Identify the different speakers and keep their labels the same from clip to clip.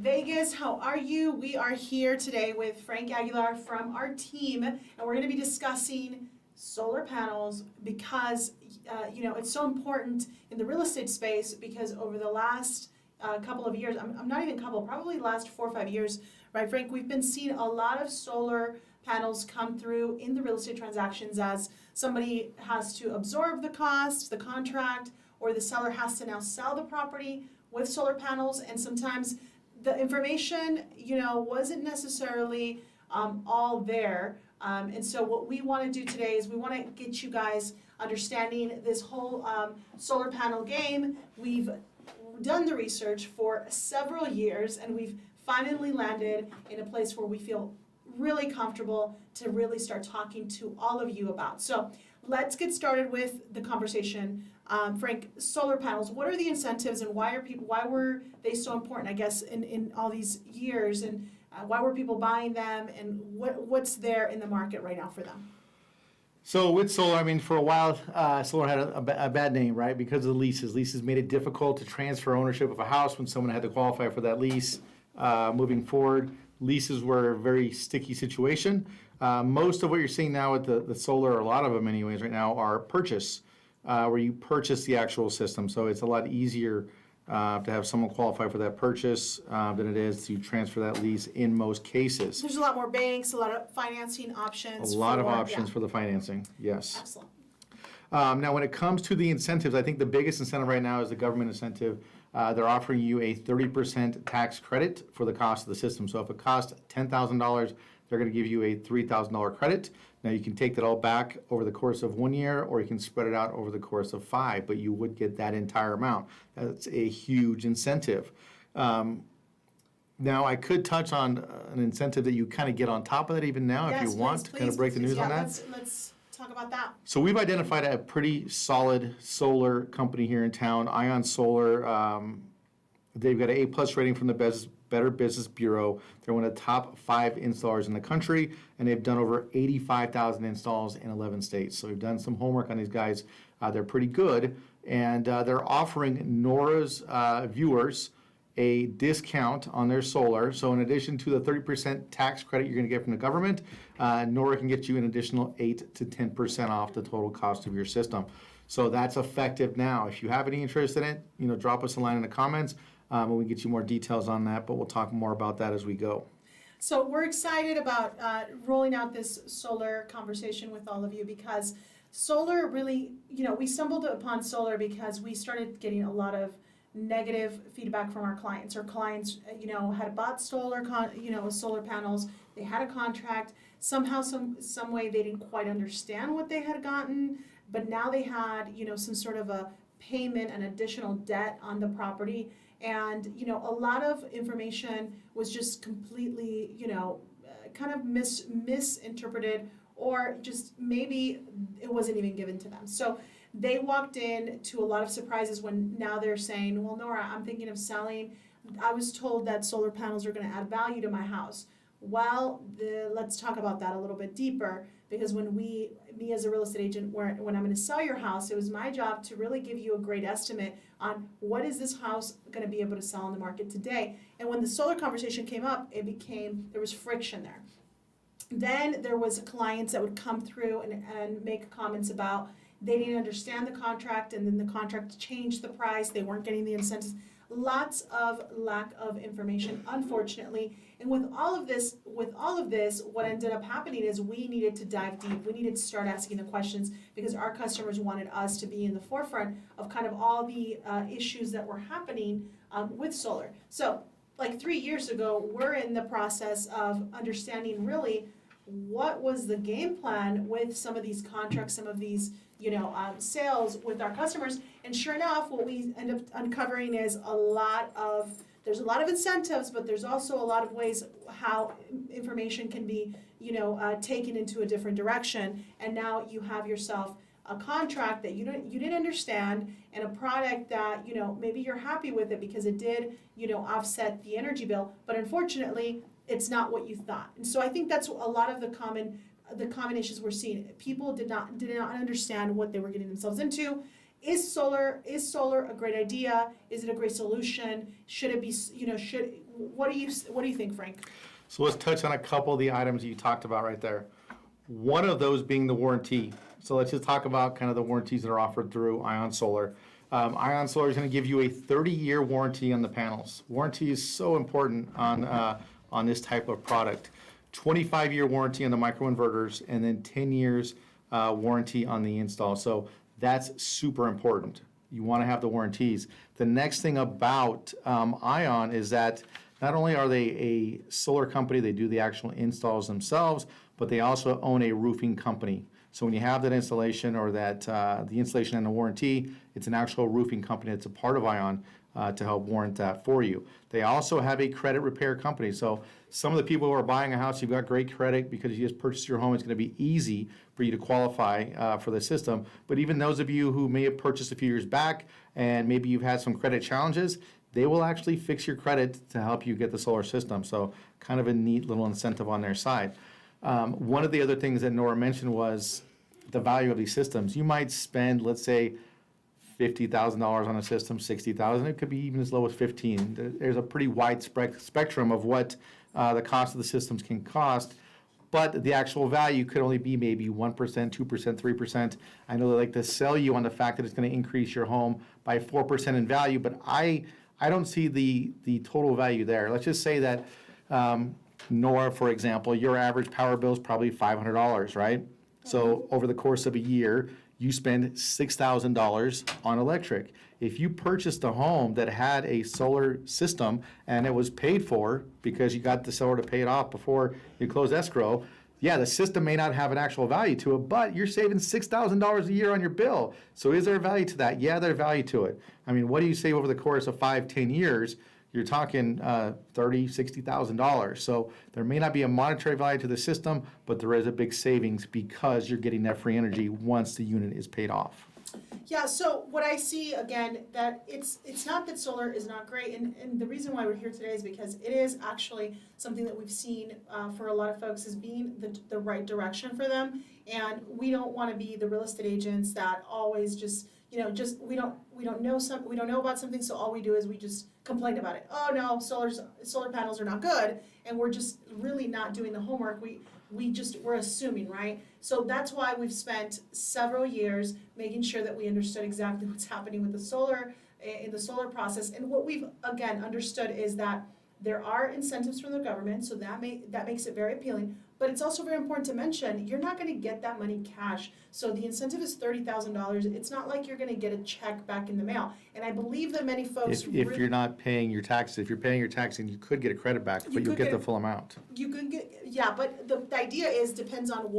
Speaker 1: Vegas, how are you? We are here today with Frank Aguilar from our team, and we're going to be discussing solar panels because, it's so important in the real estate space because over the last couple of years, I'm not even couple, probably the last 4 or 5 years, right, Frank, we've been seeing a lot of solar panels come through in the real estate transactions as somebody has to absorb the cost, the contract, or the seller has to now sell the property with solar panels, and sometimes the information, wasn't necessarily all there. And so what we want to do today is we want to get you guys understanding this whole solar panel game. We've done the research for several years, and we've finally landed in a place where we feel really comfortable to really start talking to all of you about. So let's get started with the conversation. Frank, solar panels, what are the incentives and why were they so important, I guess, in all these years, and why were people buying them, and what's there in the market right now for them?
Speaker 2: So with solar, for a while, solar had a bad name, right? Because of the leases. Leases made it difficult to transfer ownership of a house when someone had to qualify for that lease. Moving forward, leases were a very sticky situation. Most of what you're seeing now with the solar, or a lot of them anyways right now, are purchase, where you purchase the actual system. So it's a lot easier to have someone qualify for that purchase than it is to transfer that lease in most cases.
Speaker 1: There's a lot more banks, a lot of financing options.
Speaker 2: A lot of options for the financing, yes.
Speaker 1: Excellent.
Speaker 2: Now, when it comes to the incentives, I think the biggest incentive right now is the government incentive. They're offering you a 30% tax credit for the cost of the system. So if it costs $10,000, they're going to give you a $3,000 credit. Now, you can take that all back over the course of 1 year, or you can spread it out over the course of 5, but you would get that entire amount. That's a huge incentive. Now, I could touch on an incentive that you kind of get on top of that even now, if you want to kind of break the news on that.
Speaker 1: Let's talk about that.
Speaker 2: So we've identified a pretty solid solar company here in town, Ion Solar. They've got an A+ rating from the Better Business Bureau. They're one of the top 5 installers in the country, and they've done over 85,000 installs in 11 states. So we've done some homework on these guys. They're pretty good, and they're offering Nora's viewers a discount on their solar. So in addition to the 30% tax credit you're going to get from the government, Nora can get you an additional 8 to 10% off the total cost of your system. So that's effective now. If you have any interest in it, drop us a line in the comments, and we can get you more details on that, but we'll talk more about that as we go.
Speaker 1: So we're excited about rolling out this solar conversation with all of you because solar really, we stumbled upon solar because we started getting a lot of negative feedback from our clients. Our clients, had bought solar panels. They had a contract. Somehow, some way, they didn't quite understand what they had gotten, but now they had, some sort of a payment, an additional debt on the property, and a lot of information was just completely, kind of misinterpreted, or just maybe it wasn't even given to them. So they walked in to a lot of surprises when now they're saying, well, Nora, I'm thinking of selling. I was told that solar panels are going to add value to my house. Well, let's talk about that a little bit deeper, because when me as a real estate agent, when I'm going to sell your house, it was my job to really give you a great estimate on what is this house going to be able to sell on the market today. And when the solar conversation came up, there was friction there. Then there was clients that would come through and make comments about they didn't understand the contract, and then the contract changed the price. They weren't getting the incentives. Lots of lack of information, unfortunately. And with all of this, what ended up happening is we needed to dive deep. We needed to start asking the questions because our customers wanted us to be in the forefront of kind of all the issues that were happening with solar. So, like 3 years ago, we're in the process of understanding really what was the game plan with some of these contracts, some of these sales with our customers. And sure enough, what we end up uncovering is there's a lot of incentives, but there's also a lot of ways how information can be, taken into a different direction. And now you have yourself a contract that you didn't understand, and a product that, maybe you're happy with it because it did, offset the energy bill, but unfortunately, it's not what you thought. And so I think that's a lot of the common issues we're seeing. People did not understand what they were getting themselves into. Is solar a great idea? Is it a great solution? Should it be, what do you think, Frank?
Speaker 2: So let's touch on a couple of the items you talked about right there. One of those being the warranty. So let's just talk about kind of the warranties that are offered through Ion Solar. Ion Solar is going to give you a 30-year warranty on the panels. Warranty is so important on this type of product. 25-year warranty on the microinverters, and then 10 years warranty on the install. So that's super important. You want to have the warranties. The next thing about Ion is that not only are they a solar company, they do the actual installs themselves, but they also own a roofing company. So when you have that installation or that the installation and the warranty, it's an actual roofing company that's a part of Ion to help warrant that for you. They also have a credit repair company. So some of the people who are buying a house, you've got great credit because you just purchased your home. It's going to be easy for you to qualify for the system. But even those of you who may have purchased a few years back and maybe you've had some credit challenges, they will actually fix your credit to help you get the solar system. So kind of a neat little incentive on their side. One of the other things that Nora mentioned was the value of these systems. You might spend, let's say, $50,000 on a system, $60,000. It could be even as low as $15,000. There's a pretty wide spectrum of what the cost of the systems can cost, but the actual value could only be maybe 1%, 2%, 3%. I know they like to sell you on the fact that it's going to increase your home by 4% in value, but I don't see the total value there. Let's just say that Nora, for example, your average power bill is probably $500, right? So over the course of a year, you spend $6,000 on electric. If you purchased a home that had a solar system and it was paid for because you got the seller to pay it off before you close escrow, yeah, the system may not have an actual value to it, but you're saving $6,000 a year on your bill. So is there value to that? Yeah, there's value to it. I mean, what do you save over the course of 5, 10 years? You're talking $30,000, $60,000. So there may not be a monetary value to the system, but there is a big savings because you're getting that free energy once the unit is paid off.
Speaker 1: Yeah, so what I see, again, that it's not that solar is not great, and the reason why we're here today is because it is actually something that we've seen for a lot of folks as being the right direction for them, and we don't want to be the real estate agents that always just, we don't know about something, so all we do is we just complain about it. Oh no, solar panels are not good, and we're just really not doing the homework. We're assuming, right? So that's why we've spent several years making sure that we understood exactly what's happening with the solar, in the solar process. And what we've, again, understood is that there are incentives from the government, so that makes it very appealing. But it's also very important to mention, you're not gonna get that money cash. So the incentive is $30,000. It's not like you're gonna get a check back in the mail. And I believe that many folks
Speaker 2: If you're not paying your taxes, if you're paying your taxes, you could get a credit back, but you'll get the full amount.
Speaker 1: You could get, yeah, but the idea is, depends on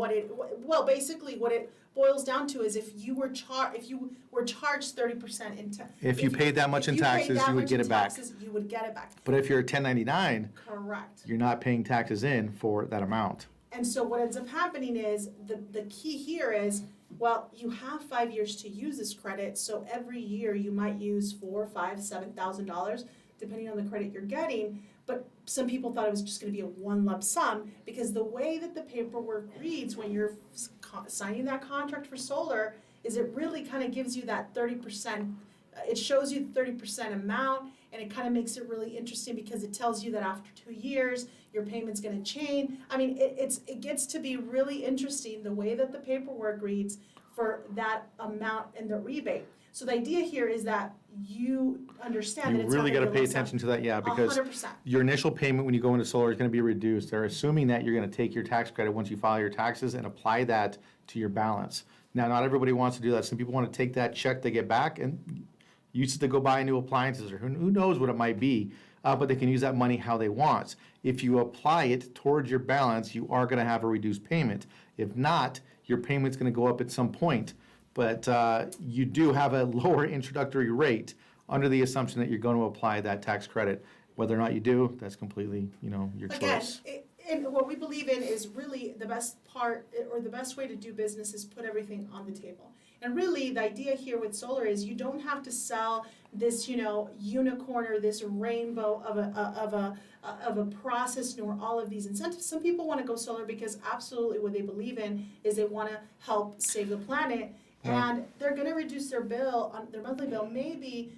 Speaker 1: basically what it boils down to is if you were charged 30% in tax.
Speaker 2: If you paid that much in taxes, you would get it back.
Speaker 1: You would get it back.
Speaker 2: But if you're a 1099,
Speaker 1: Correct.
Speaker 2: you're not paying taxes in for that amount.
Speaker 1: And so what ends up happening is, the key here is, well, you have 5 years to use this credit, so every year you might use $4,000, $5,000, $7,000, depending on the credit you're getting. But some people thought it was just gonna be a one lump sum, because the way that the paperwork reads when you're signing that contract for solar is it really kind of gives you that 30%, it shows you the 30% amount, and it kind of makes it really interesting because it tells you that after 2 years, your payment's gonna change. I mean, it gets to be really interesting the way that the paperwork reads for that amount and the rebate. So the idea here is that you understand that
Speaker 2: You
Speaker 1: it's
Speaker 2: really
Speaker 1: not
Speaker 2: got to
Speaker 1: gonna be
Speaker 2: pay
Speaker 1: a lump sum.
Speaker 2: attention to that, yeah, because
Speaker 1: 100%.
Speaker 2: your initial payment when you go into solar is going to be reduced. They're assuming that you're going to take your tax credit once you file your taxes and apply that to your balance. Now, not everybody wants to do that. Some people want to take that check they get back and use it to go buy new appliances, or who knows what it might be, but they can use that money how they want. If you apply it towards your balance, you are going to have a reduced payment. If not, your payment's going to go up at some point. But you do have a lower introductory rate under the assumption that you're going to apply that tax credit. Whether or not you do, that's completely, your choice.
Speaker 1: Again, and what we believe in is really the best part, or the best way to do business is put everything on the table. And really, the idea here with solar is you don't have to sell this, unicorn or this rainbow of a process nor all of these incentives. Some people want to go solar because absolutely what they believe in is they want to help save the planet. And they're gonna reduce their bill, on their monthly bill, maybe,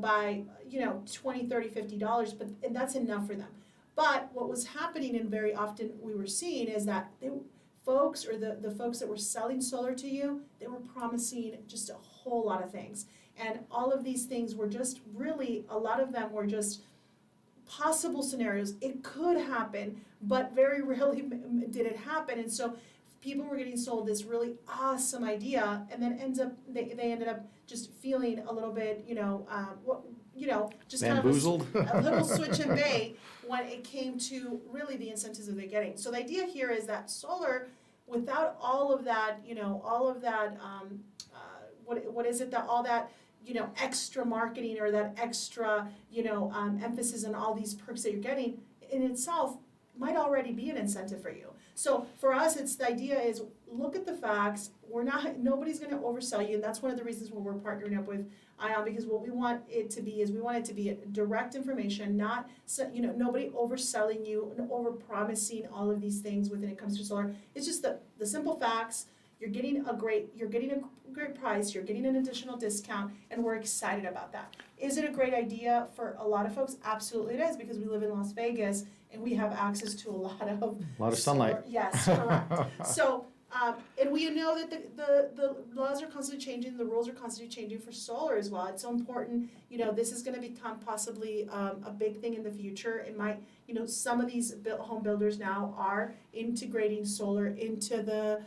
Speaker 1: by, $20, $30, $50, and that's enough for them. But what was happening, and very often we were seeing, is that folks, or the folks that were selling solar to you, they were promising just a whole lot of things. And all of these things were just really, a lot of them were just possible scenarios. It could happen, but very rarely did it happen. And so people were getting sold this really awesome idea, and then they ended up just feeling a little bit, just kind of
Speaker 2: Bamboozled.
Speaker 1: a little switch and bait when it came to really the incentives that they're getting. So the idea here is that solar, without all of that, what is it, that all that, extra marketing, or that extra, emphasis on all these perks that you're getting, in itself might already be an incentive for you. So for us, the idea is, look at the facts. Nobody's gonna oversell you, and that's one of the reasons why we're partnering up with ION, because what we want it to be is, we want it to be a direct information, not, nobody overselling you and over promising all of these things when it comes to solar. It's just the simple facts. You're getting a great price, you're getting an additional discount, and we're excited about that. Is it a great idea for a lot of folks? Absolutely it is, because we live in Las Vegas and we have access to a lot of
Speaker 2: sunlight.
Speaker 1: solar. Yes, correct. So, and we know that the laws are constantly changing, the rules are constantly changing for solar as well. It's so important, this is gonna become possibly a big thing in the future. It might, some of these home builders now are integrating solar into the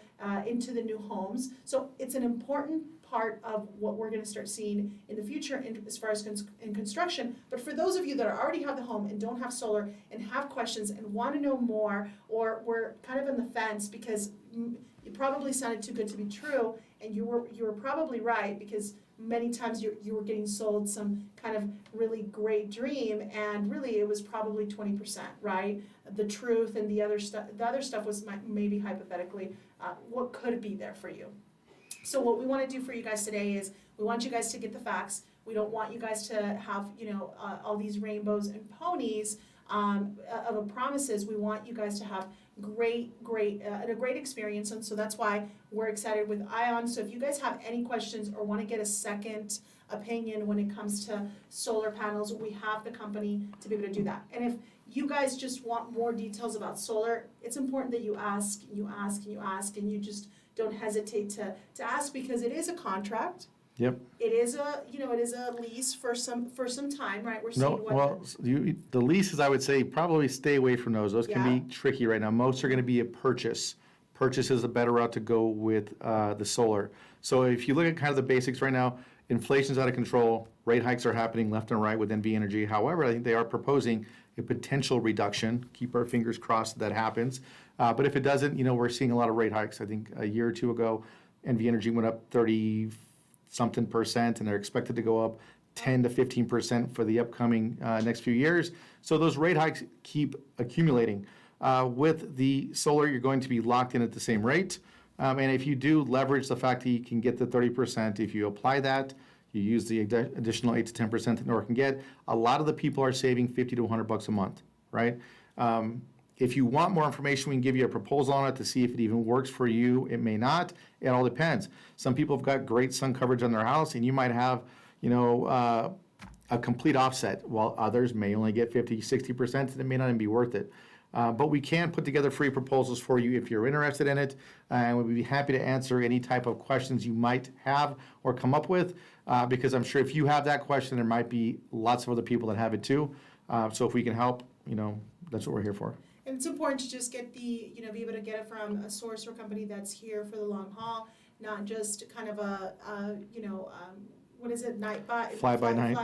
Speaker 1: new homes. So it's an important part of what we're gonna start seeing in the future as far as in construction. But for those of you that already have the home and don't have solar and have questions and wanna know more, or were kind of on the fence because it probably sounded too good to be true, and you were probably right, because many times you were getting sold some kind of really great dream, and really it was probably 20%, right? The truth, and the other stuff was maybe hypothetically what could be there for you. So what we want to do for you guys today is, we want you guys to get the facts. We don't want you guys to have, all these rainbows and ponies of promises. We want you guys to have a great experience, and so that's why we're excited with ION. So if you guys have any questions or want to get a second opinion when it comes to solar panels, we have the company to be able to do that. And if you guys just want more details about solar, it's important that you ask, and you just don't hesitate to ask, because it is a contract.
Speaker 2: Yep.
Speaker 1: It is a lease for some time, right? We're seeing
Speaker 2: the leases, I would say, probably stay away from those. Those can be tricky right now. Most are gonna be a purchase. Purchase is a better route to go with the solar. So if you look at kind of the basics right now, inflation's out of control, rate hikes are happening left and right with NV Energy. However, I think they are proposing a potential reduction. Keep our fingers crossed that happens. But if it doesn't, we're seeing a lot of rate hikes. I think a year or two ago, NV Energy went up 30-something%, and they're expected to go up 10 to 15% for the upcoming next few years. So those rate hikes keep accumulating. With the solar, you're going to be locked in at the same rate. And if you do leverage the fact that you can get the 30%, if you apply that, you use the additional 8 to 10% that Nora can get, a lot of the people are saving $50 to $100 a month, right? If you want more information, we can give you a proposal on it to see if it even works for you. It may not. It all depends. Some people have got great sun coverage on their house, and you might have, a complete offset, while others may only get 50, 60%, and it may not even be worth it. But we can put together free proposals for you if you're interested in it, and we'd be happy to answer any type of questions you might have or come up with, because I'm sure if you have that question, there might be lots of other people that have it too. So if we can help, that's what we're here for.
Speaker 1: And it's important to just get be able to get it from a source or company that's here for the long haul, not just kind of fly by night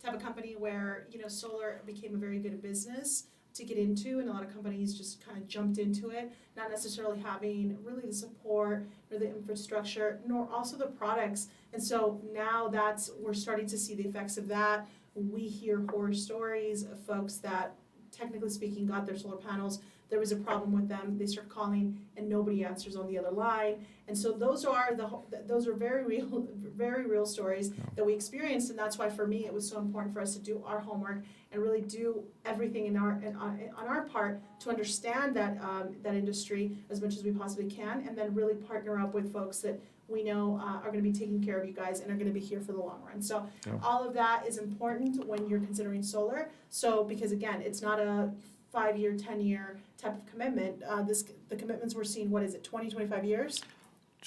Speaker 1: type of company where, solar became a very good business to get into, and a lot of companies just kind of jumped into it, not necessarily having really the support or the infrastructure, nor also the products. And so now we're starting to see the effects of that. We hear horror stories of folks that, technically speaking, got their solar panels. There was a problem with them. They start calling and nobody answers on the other line. And so those are very real stories that we experienced. And that's why for me it was so important for us to do our homework and really do everything on our part to understand that industry as much as we possibly can, and then really partner up with folks that we know are going to be taking care of you guys and are going to be here for the long run. So
Speaker 2: Yeah.
Speaker 1: all of that is important when you're considering solar. So because again, it's not a 5-year, 10-year type of commitment. The commitments we're seeing, what is it, 20, 25 years?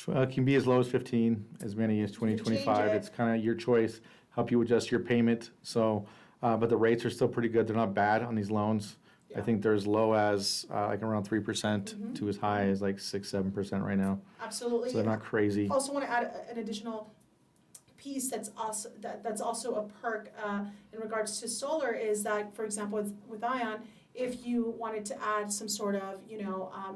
Speaker 2: It can be as low as 15, as many as 20,
Speaker 1: You can change
Speaker 2: 25.
Speaker 1: it.
Speaker 2: It's kind of your choice, help you adjust your payment. So, but the rates are still pretty good. They're not bad on these loans. I
Speaker 1: Yeah.
Speaker 2: think they're as low as like around 3%
Speaker 1: Mhm.
Speaker 2: to as high as like 6, 7% right now.
Speaker 1: Absolutely.
Speaker 2: So they're not crazy.
Speaker 1: Also want to add an additional piece that's also a perk in regards to solar is that, for example, with Ion, if you wanted to add some sort of,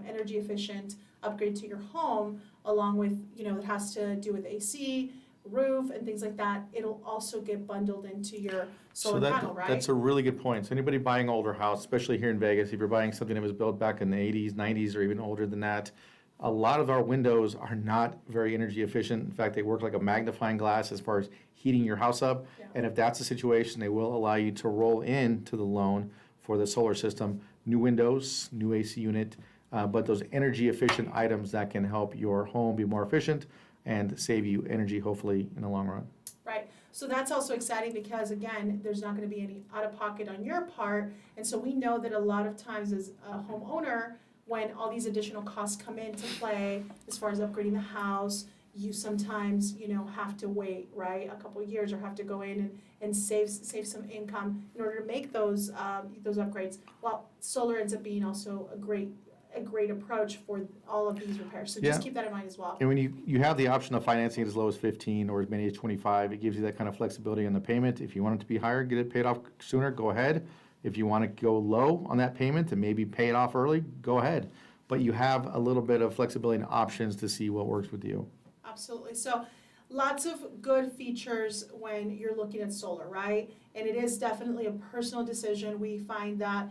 Speaker 1: energy efficient upgrade to your home, along with, it has to do with AC, roof, and things like that, it'll also get bundled into your solar panel, right?
Speaker 2: That's a really good point. So anybody buying an older house, especially here in Vegas, if you're buying something that was built back in the 80s, 90s, or even older than that, a lot of our windows are not very energy efficient. In fact, they work like a magnifying glass as far as heating your house up.
Speaker 1: Yeah.
Speaker 2: And if that's the situation, they will allow you to roll into the loan for the solar system, new windows, new AC unit, but those energy efficient items that can help your home be more efficient and save you energy, hopefully, in the long run.
Speaker 1: Right, so that's also exciting because again, there's not gonna be any out of pocket on your part. And so we know that a lot of times as a homeowner, when all these additional costs come into play, as far as upgrading the house, you sometimes, have to wait, right, a couple of years or have to go in and save some income in order to make those upgrades. Well, solar ends up being also a great approach for all of these repairs, so just
Speaker 2: Yeah.
Speaker 1: keep that in mind as well.
Speaker 2: And when you have the option of financing it as low as 15 or as many as 25, it gives you that kind of flexibility on the payment. If you want it to be higher, get it paid off sooner, go ahead. If you want to go low on that payment and maybe pay it off early, go ahead. But you have a little bit of flexibility and options to see what works with you.
Speaker 1: Absolutely. So lots of good features when you're looking at solar, right? And it is definitely a personal decision. We find that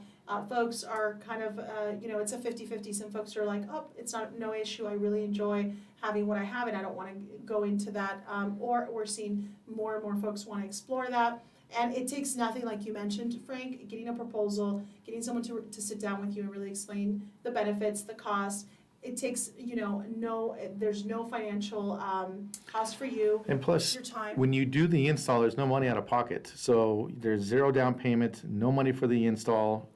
Speaker 1: folks are kind of, it's a 50-50. Some folks are like, oh, it's no issue. I really enjoy having what I have and I don't want to go into that. Or we're seeing more and more folks want to explore that. And it takes nothing, like you mentioned, Frank, getting a proposal, getting someone to sit down with you and really explain the benefits, the cost. It takes, there's no financial cost for you,
Speaker 2: And plus,
Speaker 1: your time.
Speaker 2: when you do the install, there's no money out of pocket. So there's zero down payment, no money for the install.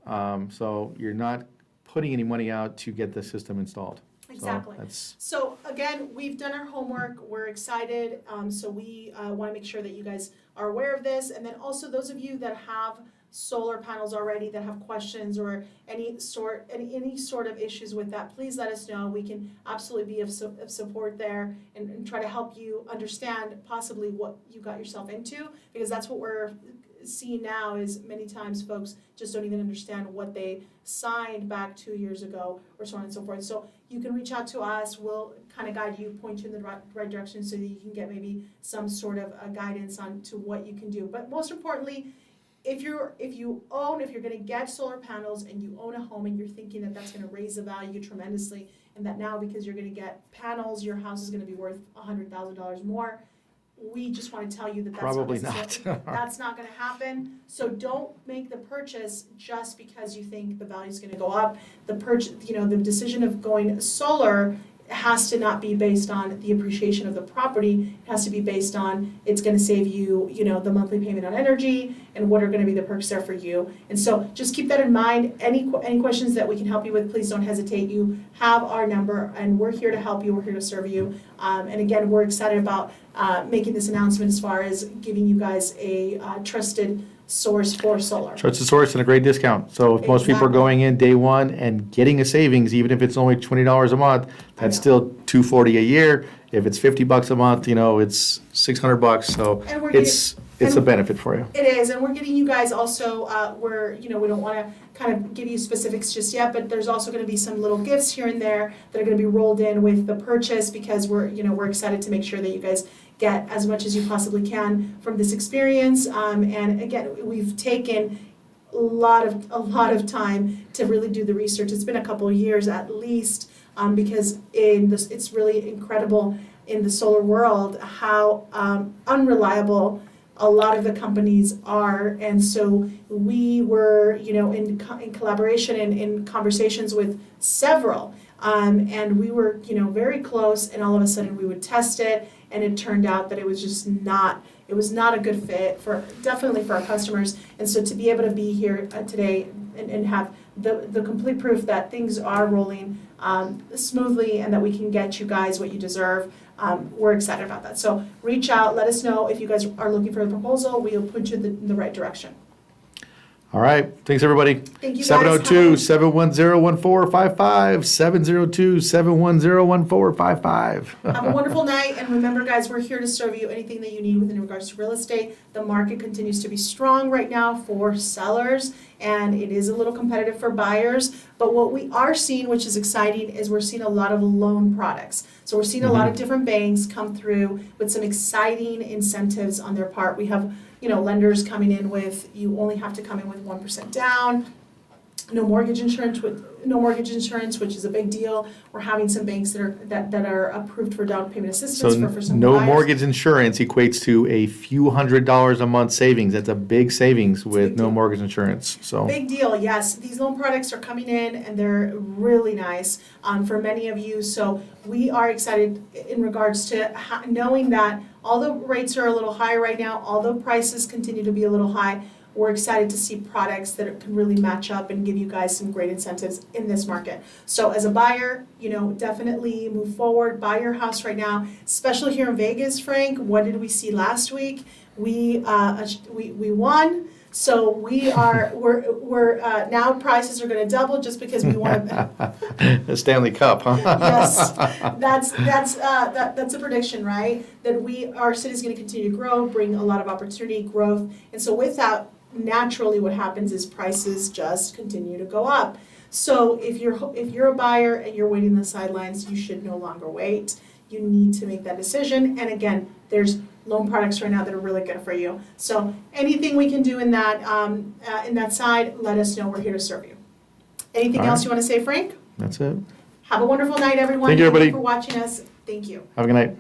Speaker 2: So you're not putting any money out to get the system installed.
Speaker 1: Exactly. So again, we've done our homework, we're excited, so we want to make sure that you guys are aware of this. And then also those of you that have solar panels already that have questions or any sort of issues with that, please let us know. We can absolutely be of support there and try to help you understand possibly what you got yourself into, because that's what we're seeing now is many times folks just don't even understand what they signed back 2 years ago or so on and so forth. So you can reach out to us, we'll kind of guide you, point you in the right direction so that you can get maybe some sort of guidance on to what you can do. But most importantly, if you're gonna get solar panels and you own a home and you're thinking that that's gonna raise the value tremendously and that now because you're gonna get panels, your house is gonna be worth $100,000 more, we just want to tell you that that's
Speaker 2: Probably
Speaker 1: not. That's not going to happen. So don't make the purchase just because you think the value is going to go up. The decision of going solar has to not be based on the appreciation of the property. It has to be based on it's going to save you, the monthly payment on energy and what are going to be the perks there for you. And so just keep that in mind. Any questions that we can help you with, please don't hesitate. You have our number and we're here to help you. We're here to serve you. And again, we're excited about making this announcement as far as giving you guys a trusted source for solar.
Speaker 2: Trusted source and a great discount. So if most people are
Speaker 1: Exactly.
Speaker 2: going in day one and getting a savings, even if it's only $20 a month, that's
Speaker 1: know.
Speaker 2: still $240 a year. If it's $50 a month, it's $600. So
Speaker 1: And we're
Speaker 2: it's a benefit for you.
Speaker 1: It is, and we're getting you guys also, we don't want to kind of give you specifics just yet, but there's also going to be some little gifts here and there that are going to be rolled in with the purchase because we're excited to make sure that you guys get as much as you possibly can from this experience. And again, we've taken a lot of time to really do the research. It's been a couple of years at least, because it's really incredible in the solar world how unreliable a lot of the companies are. And so we were, in collaboration and in conversations with several. And we were, very close, and all of a sudden we would test it, and it turned out that it was just not a good fit definitely for our customers. And so to be able to be here today and have the complete proof that things are rolling smoothly and that we can get you guys what you deserve, we're excited about that. So reach out, let us know if you guys are looking for a proposal. We'll put you in the right direction.
Speaker 2: All right. Thanks, everybody.
Speaker 1: Thank you guys.
Speaker 2: 702-710-1455, 702-710-1455.
Speaker 1: Have a wonderful night, and remember, guys, we're here to serve you anything that you need within regards to real estate. The market continues to be strong right now for sellers, and it is a little competitive for buyers. But what we are seeing, which is exciting, is we're seeing a lot of loan products. So we're seeing a lot of different banks come through with some exciting incentives on their part. We have, lenders coming in with, you only have to come in with 1% down, no mortgage insurance, which is a big deal. We're having some banks that are approved for down payment assistance for some
Speaker 2: no
Speaker 1: buyers.
Speaker 2: mortgage insurance equates to a few $100s a month savings. That's a big savings with no mortgage insurance. So
Speaker 1: big deal, yes. These loan products are coming in, and they're really nice for many of you. So we are excited in regards to knowing that although rates are a little high right now, although prices continue to be a little high, we're excited to see products that can really match up and give you guys some great incentives in this market. So as a buyer, definitely move forward, buy your house right now, especially here in Vegas, Frank. What did we see last week? We won. So we're now prices are going to double just because we want to.
Speaker 2: The Stanley Cup, huh?
Speaker 1: Yes, that's a prediction, right? That our city is going to continue to grow, bring a lot of opportunity, growth, and so with that, naturally, what happens is prices just continue to go up. So if you're a buyer and you're waiting on the sidelines, you should no longer wait. You need to make that decision. And again, there's loan products right now that are really good for you. So anything we can do in that side, let us know. We're here to serve you. Anything else you want to say, Frank?
Speaker 2: That's it.
Speaker 1: Have a wonderful night, everyone.
Speaker 2: Thank you, everybody.
Speaker 1: For watching us. Thank you.
Speaker 2: Have a good night.